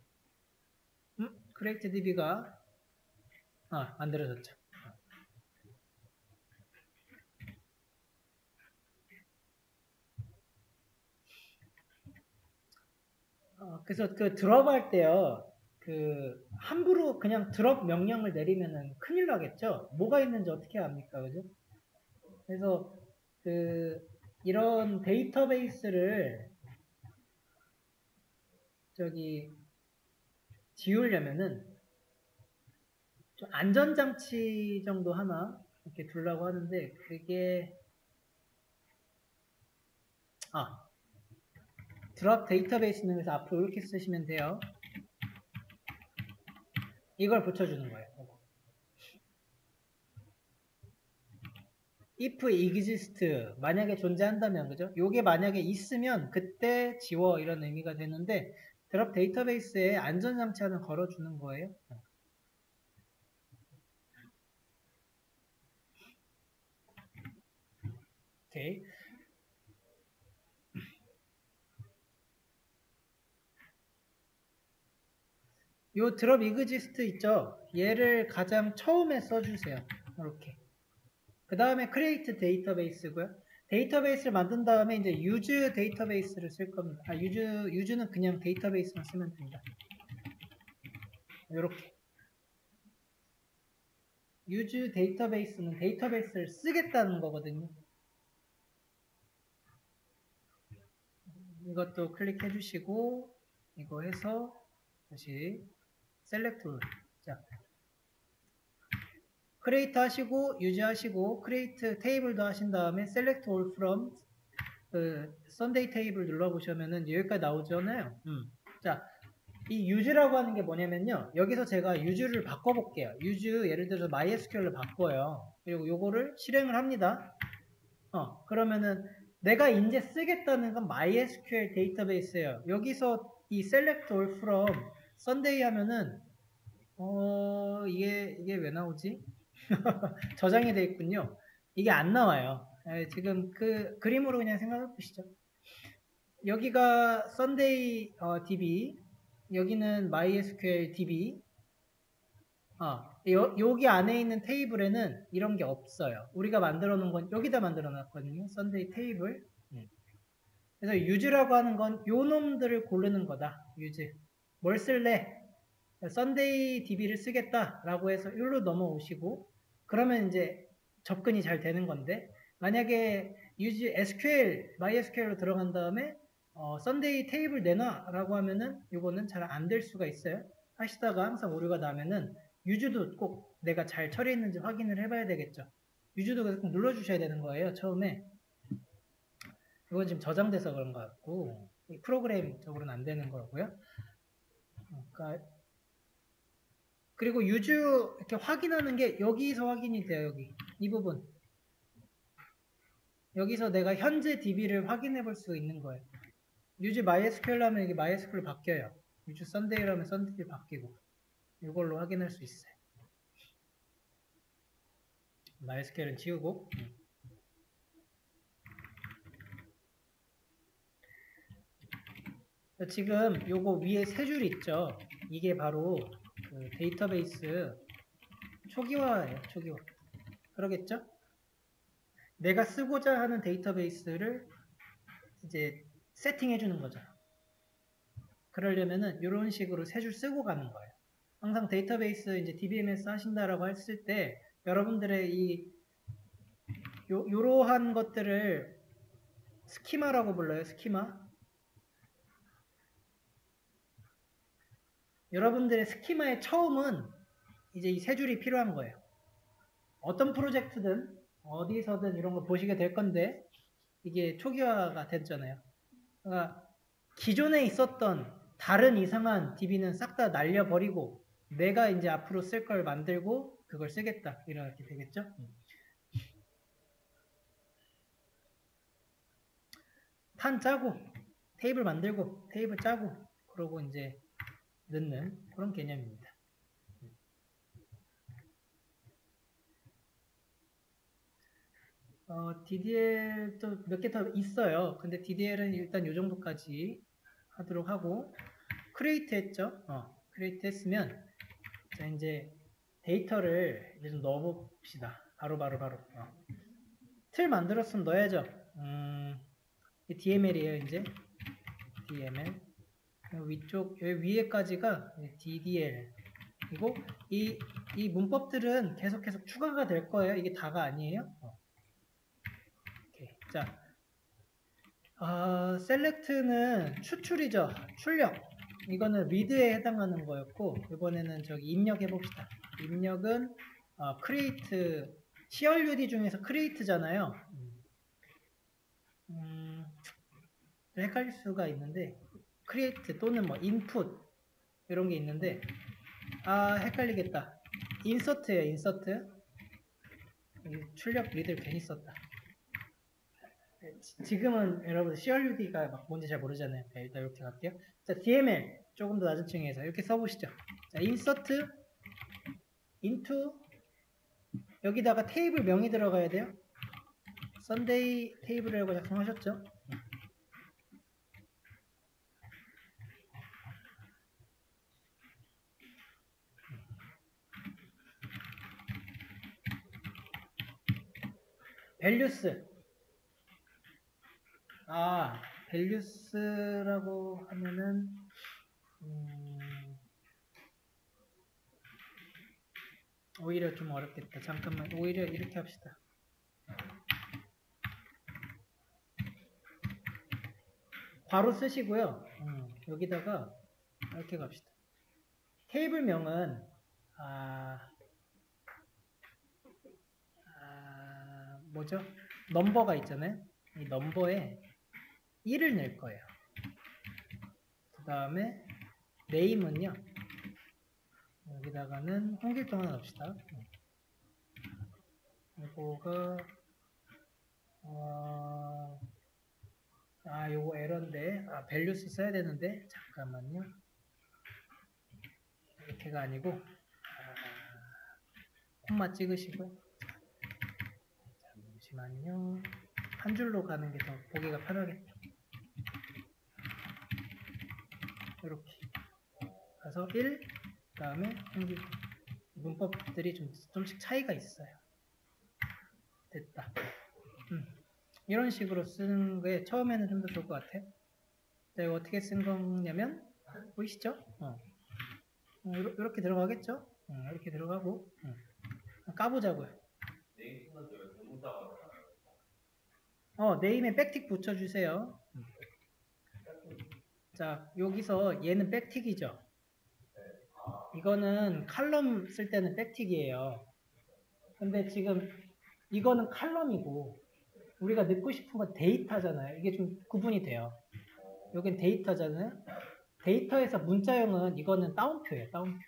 크리에이트 DB가 만들어졌죠. 그래서 그 드롭 할 때요. 함부로 그냥 드롭 명령을 내리면은 큰일 나겠죠. 뭐가 있는지 어떻게 압니까, 그죠? 그래서 이런 데이터베이스를 지우려면은 좀 안전장치 정도 하나 이렇게 두려고 하는데 그게 드롭 데이터베이스는 그래서 앞으로 이렇게 쓰시면 돼요. 이걸 붙여주는 거예요. if exist 만약에 존재한다면 그죠? 요게 만약에 있으면 그때 지워 이런 의미가 되는데 드롭 데이터베이스에 안전장치 하나 걸어주는 거예요. 오케이. 요 드롭 exist 있죠? 얘를 가장 처음에 써주세요. 이렇게. 그 다음에 create 데이터베이스고요. 데이터베이스를 만든 다음에 이제 use 데이터베이스를 쓸 겁니다. use는 그냥 데이터베이스만 쓰면 됩니다. 이렇게. use 데이터베이스는 데이터베이스를 쓰겠다는 거거든요. 이것도 클릭해 주시고 이거 해서 다시 셀렉트 자 create 하시고 use 하시고 create 테이블도 하신 다음에 select all from Sunday 테이블 눌러보시면은 여기까지 나오잖아요. 자, 이 use라고 하는 게 뭐냐면요. 여기서 제가 use를 바꿔볼게요. use 예를 들어서 MySQL로 바꿔요. 그리고 요거를 실행을 합니다. 그러면은 내가 이제 쓰겠다는 건 MySQL 데이터베이스예요. 여기서 이 select all from Sunday 하면은 이게 왜 나오지? 저장이 되어 있군요. 이게 안 나와요. 지금 그림으로 그냥 생각해 보시죠. 여기가 Sunday DB, 여기는 MySQL DB, 여기 안에 있는 테이블에는 이런 게 없어요. 우리가 만들어 놓은 건 여기다 만들어 놨거든요. 썬데이 테이블. 그래서 유즈라고 하는 건 요 놈들을 고르는 거다. 유즈. 뭘 쓸래? 썬데이 DB를 쓰겠다라고 해서 여기로 넘어오시고 그러면 이제 접근이 잘 되는 건데 만약에 유즈 SQL, MySQL로 들어간 다음에 썬데이 테이블 내놔라고 하면은 요거는 잘 안 될 수가 있어요. 하시다가 항상 오류가 나면은 유즈도 꼭 내가 잘 처리했는지 확인을 해봐야 되겠죠. 유즈도 꼭 눌러주셔야 되는 거예요. 처음에. 이건 지금 저장돼서 그런 것 같고 프로그램적으로는 안 되는 거고요. 그러니까 그리고 유즈 이렇게 확인하는 게 여기서 확인이 돼요. 여기 이 부분 여기서 내가 현재 DB를 확인해 볼 수 있는 거예요. 유즈 MySQL 하면 이게 MySQL 바뀌어요. 유즈 썬데이로 하면 썬데이 바뀌고 이걸로 확인할 수 있어요. MySQL은 지우고 지금 요거 위에 세 줄 있죠. 이게 바로 그 데이터베이스 초기화예요. 초기화. 그러겠죠? 내가 쓰고자 하는 데이터베이스를 이제 세팅해 주는 거죠. 그러려면은 이런 식으로 세 줄 쓰고 가는 거예요. 항상 데이터베이스 이제 DBMS 하신다라고 했을 때 여러분들의 요러한 것들을 스키마라고 불러요. 스키마. 여러분들의 스키마의 처음은 이제 이 세 줄이 필요한 거예요. 어떤 프로젝트든 어디서든 이런 거 보시게 될 건데 이게 초기화가 됐잖아요. 그러니까 기존에 있었던 다른 이상한 DB는 싹 다 날려버리고 내가 이제 앞으로 쓸 걸 만들고 그걸 쓰겠다 이렇게 되겠죠. 판 짜고 테이블 만들고 테이블 짜고 그러고 이제 넣는 그런 개념입니다. DDL도 몇 개 더 있어요. 근데 DDL은 일단 요 정도까지 하도록 하고 크리에이트 했죠. 크리에이트 했으면 자 이제 데이터를 이제 좀 넣어봅시다. 바로. 틀 만들었으면 넣어야죠. DML이에요 이제 DML 위쪽 여기 위에까지가 DDL 그리고 이 문법들은 계속 추가가 될 거예요. 이게 다가 아니에요. 자, select는 추출이죠. 출력. 이거는 read에 해당하는 거였고 이번에는 저기 입력해 봅시다. 입력은 create, CRUD 중에서 create잖아요. 헷갈릴 수가 있는데 create 또는 뭐 input 이런 게 있는데 헷갈리겠다. insert예요. insert. 출력 read를 괜히 썼다. 지금은 여러분 CRUD가 막 뭔지 잘 모르잖아요. 자, 일단 이렇게 갈게요. 자, DML 조금 더 낮은 층에서 이렇게 써보시죠. 자, insert into 여기다가 테이블 명이 들어가야 돼요. 썬데이 테이블이라고 작성하셨죠? values values라고 하면은 오히려 좀 어렵겠다. 잠깐만 오히려 이렇게 합시다. 괄호 쓰시고요. 여기다가 이렇게 갑시다. 테이블명은 뭐죠? 넘버가 있잖아요. 이 넘버에 1을 낼 거예요. 그 다음에 네임은요. 여기다가는 홍길동 하나 넣읍시다. 이거가 요거 에러인데 values 써야 되는데 잠깐만요. 이렇게가 아니고 콤마 찍으시고요. 잠시만요. 한 줄로 가는 게 더 보기가 편하겠죠. 이렇게 가서 1, 그 다음에 홍길동 문법들이 좀씩 차이가 있어요. 됐다. 이런 식으로 쓰는 게 처음에는 좀 더 좋을 것 같아. 자, 이거 어떻게 쓴 거냐면 보이시죠? 이렇게 들어가겠죠? 이렇게 들어가고 까보자고요. 네임에 백틱 붙여주세요. 자, 여기서 얘는 백틱이죠. 이거는 칼럼 쓸 때는 백틱이에요. 근데 지금 이거는 칼럼이고 우리가 넣고 싶은 건 데이터잖아요. 이게 좀 구분이 돼요. 여긴 데이터잖아요. 데이터에서 문자형은 이거는 따옴표예요. 따옴표.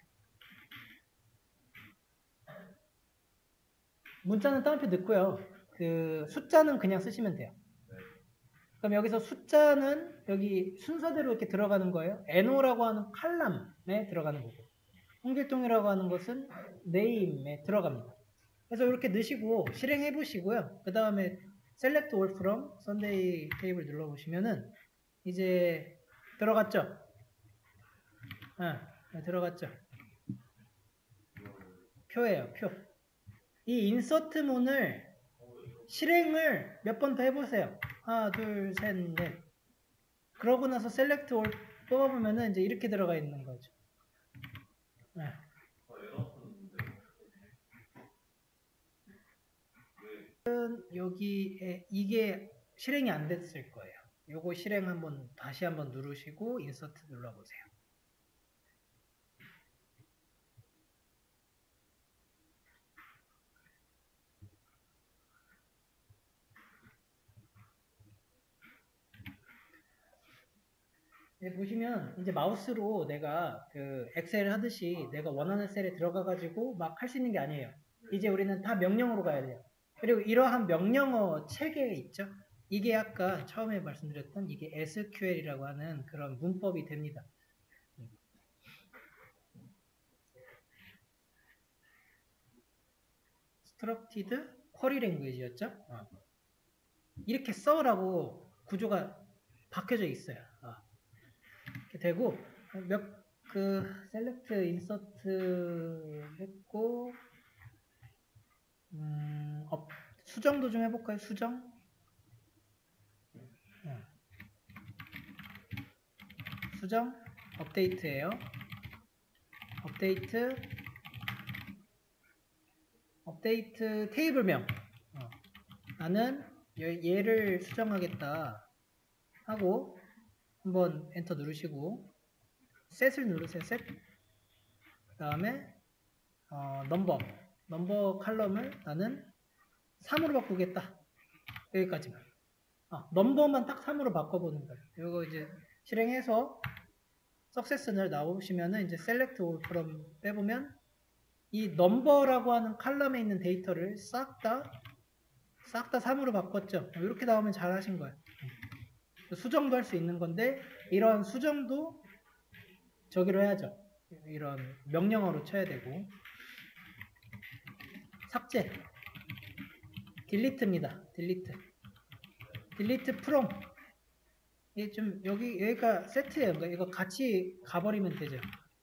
문자는 따옴표 넣고요. 그 숫자는 그냥 쓰시면 돼요. 그럼 여기서 숫자는 여기 순서대로 이렇게 들어가는 거예요. NO라고 하는 칼럼에 들어가는 거고 홍길동이라고 하는 것은 name에 들어갑니다. 그래서 이렇게 넣으시고 실행해 보시고요. 그 다음에 select all from Sunday table 눌러보시면은 이제 들어갔죠? 들어갔죠? 표예요, 표. 이 인서트문을 실행을 몇 번 더 해보세요. 하나, 둘, 셋, 넷. 그러고 나서 select all 뽑아보면은 이제 이렇게 들어가 있는 거죠. 여기에 이게 실행이 안 됐을 거예요. 요거 실행 다시 한번 누르시고 인서트 눌러보세요. 보시면 이제 마우스로 내가 그 엑셀 하듯이 내가 원하는 셀에 들어가 가지고 막 할 수 있는 게 아니에요. 이제 우리는 다 명령어로 가야 돼요. 그리고 이러한 명령어 체계 있죠? 이게 아까 처음에 말씀드렸던 이게 SQL이라고 하는 그런 문법이 됩니다. Structured Query Language였죠? 이렇게 써라고 구조가 박혀져 있어요. 이렇게 되고 select insert 했고 수정도 좀 해볼까요? 수정? 수정 업데이트예요. 업데이트 테이블명. 나는 얘를 수정하겠다 하고 한번 엔터 누르시고 set을 누르세요. set. 그 다음에 넘버 칼럼을 나는 3으로 바꾸겠다. 여기까지만. 넘버만 딱 3으로 바꿔보는 거예요. 이거 이제 실행해서 석세스를 나오시면은 이제 select all from 빼보면 이 넘버라고 하는 칼럼에 있는 데이터를 싹 다 3으로 바꿨죠. 이렇게 나오면 잘 하신 거예요. 수정도 할 수 있는 건데 이런 수정도 저기로 해야죠. 이런 명령어로 쳐야 되고 삭제 delete입니다. delete from 이게 좀 여기가 세트예요. 그러니까 이거 같이 가버리면 되죠.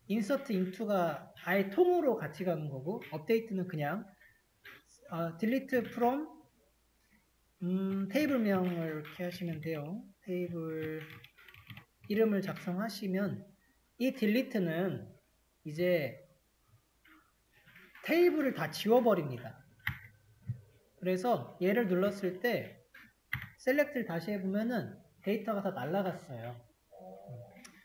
insert into가 아예 통으로 같이 가는 거고 업데이트는 그냥 delete from 테이블명을 이렇게 하시면 돼요. 테이블 이름을 작성하시면 이 delete는 이제 테이블을 다 지워버립니다. 그래서 얘를 눌렀을 때 select를 다시 해보면은 데이터가 다 날라갔어요.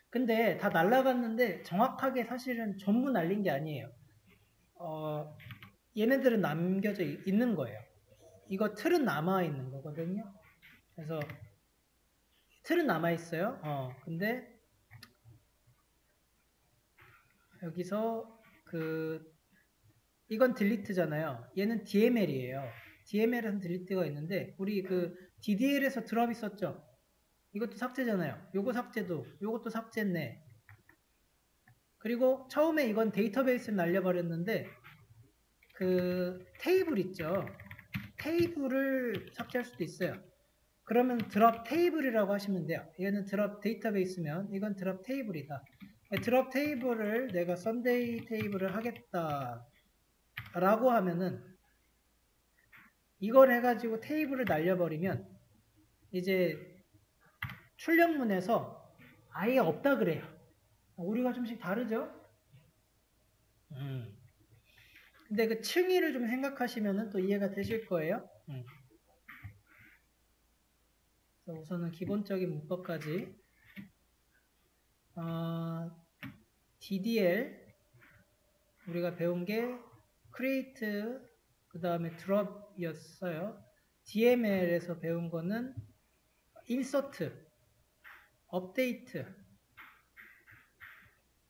근데 다 날라갔는데 정확하게 사실은 전부 날린 게 아니에요. 얘네들은 남겨져 있는 거예요. 이거 틀은 남아있는 거거든요. 그래서 틀은 남아있어요. 근데 여기서 이건 딜리트잖아요. 얘는 DML이에요. DML에서 딜리트가 있는데 우리 DDL에서 드롭 있었죠. 이것도 삭제잖아요. 요거 삭제도 요것도 삭제했네. 그리고 처음에 이건 데이터베이스를 날려버렸는데 테이블 있죠. 테이블을 삭제할 수도 있어요. 그러면 드롭 테이블이라고 하시면 돼요. 얘는 드롭 데이터베이스면 이건 드롭 테이블이다. 드롭 테이블을 내가 썬데이 테이블을 하겠다 라고 하면은 이걸 해가지고 테이블을 날려버리면 이제 출력문에서 아예 없다 그래요. 우리가 좀씩 다르죠? 근데 그 층위를 좀 생각하시면은 또 이해가 되실 거예요. 그래서 우선은 기본적인 문법까지 DDL 우리가 배운 게 create 그 다음에 drop이었어요. DML에서 배운 거는 insert, update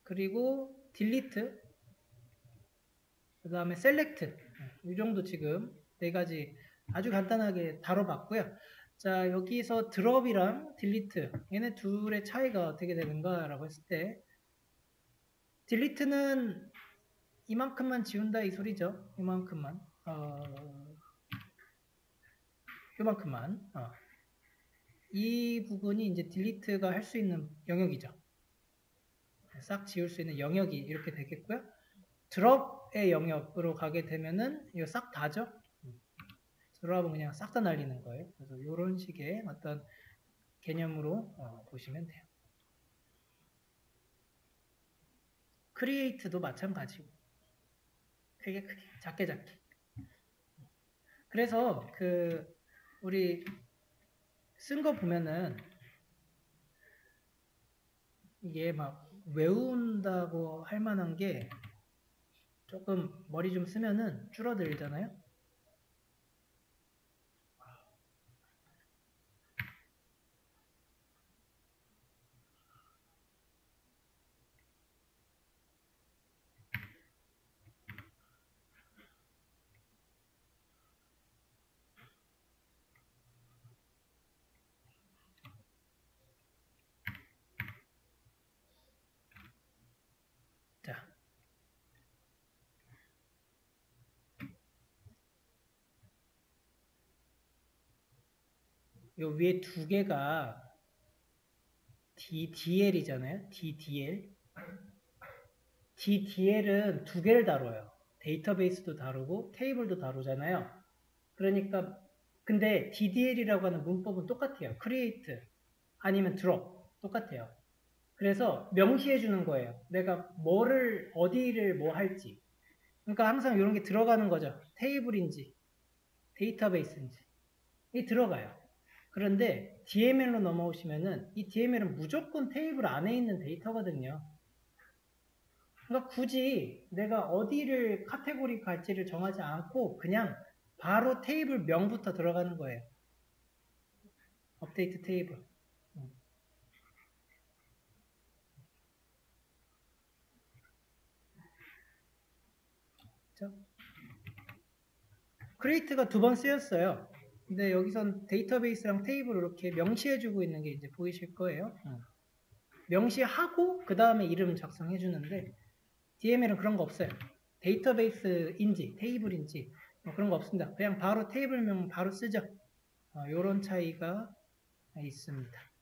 그리고 delete 그 다음에 select 이 정도 지금 네 가지 아주 간단하게 다뤄봤고요. 자, 여기서 drop이랑 delete 얘네 둘의 차이가 어떻게 되는가 라고 했을 때 delete는 이만큼만 지운다 이 소리죠. 이만큼만 요만큼만 이 부분이 이제 delete가 할 수 있는 영역이죠. 싹 지울 수 있는 영역이 이렇게 되겠고요. drop의 영역으로 가게 되면은 이거 싹 다죠. 드롭은 그냥 싹 다 날리는 거예요. 그래서 이런 식의 어떤 개념으로 보시면 돼요. create도 마찬가지고 크게 작게 그래서 그 우리 쓴 거 보면은 이게 막 외운다고 할 만한 게 조금 머리 좀 쓰면은 줄어들잖아요. 자, 요 위에 두 개가 DDL이잖아요. DDL. DDL은 두 개를 다뤄요. 데이터베이스도 다루고 테이블도 다루잖아요. 그러니까 근데 DDL이라고 하는 문법은 똑같아요. create 아니면 drop 똑같아요. 그래서 명시해 주는 거예요. 내가 뭐를 어디를 뭐 할지. 그러니까 항상 이런 게 들어가는 거죠. 테이블인지 데이터베이스인지 이 들어가요. 그런데 DML로 넘어오시면은 이 DML은 무조건 테이블 안에 있는 데이터거든요. 그러니까 굳이 내가 어디를 카테고리 갈지를 정하지 않고 그냥 바로 테이블 명부터 들어가는 거예요. 업데이트 테이블. 그렇죠? create가 두 번 쓰였어요. 근데 여기선 데이터베이스랑 테이블을 이렇게 명시해주고 있는 게 이제 보이실 거예요. 명시하고 그 다음에 이름 작성해 주는데 DML은 그런 거 없어요. 데이터베이스인지 테이블인지 뭐 그런 거 없습니다. 그냥 바로 테이블명 바로 쓰죠. 이런 차이가 있습니다.